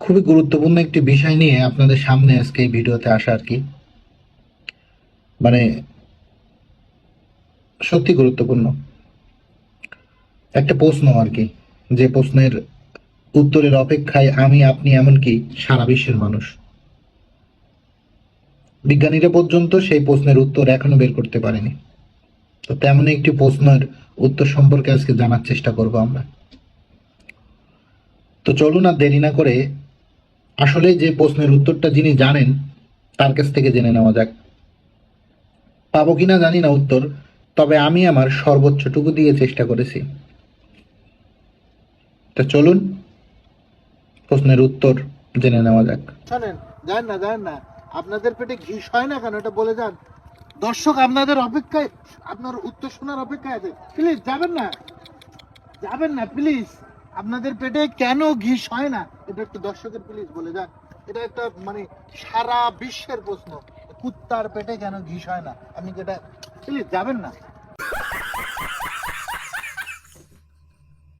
খুবই গুরুত্বপূর্ণ একটি বিষয় নিয়ে আপনাদের সামনে আজকে এই ভিডিওতে আসা আর কি। মানে সত্যি গুরুত্বপূর্ণ একটা প্রশ্ন আর কি, যে প্রশ্নের উত্তরের অপেক্ষায় আমি, আপনি, এমনকি সারা বিশ্বের মানুষ। বিজ্ঞানীরা পর্যন্ত সেই প্রশ্নের উত্তর এখনো বের করতে পারেনি। তো তেমন একটি প্রশ্নের উত্তর সম্পর্কে আজকে জানার চেষ্টা করব আমরা। তো চলুন আর দেরি না করে আসলে যে প্রশ্নের উত্তরটা যিনি জানেন তার কাছ থেকে জেনে নেওয়া যাক। পাবো কিনা জানি না উত্তর, তবে আমি আমার সর্বোচ্চটুকু দিয়ে চেষ্টা করেছি। তো চলুন প্রশ্নের উত্তর জেনে নেওয়া যাক। শোনেন, যান না, আপনাদের পেটে ঘি হয় না কেন এটা বলে যান। দর্শক আপনাদের অপেক্ষায়, আপনার উত্তর শোনার অপেক্ষায় আছে। প্লিজ যাবেন না প্লিজ। আপনাদের পেটে কেন ঘি হয় না এটা একটু দর্শকের প্লিজ বলে যান। এটা একটা মানে সারা বিশ্বের প্রশ্ন, কুত্তার পেটে কেন ঘি হয় না, আপনি যেটা প্লিজ যাবেন না।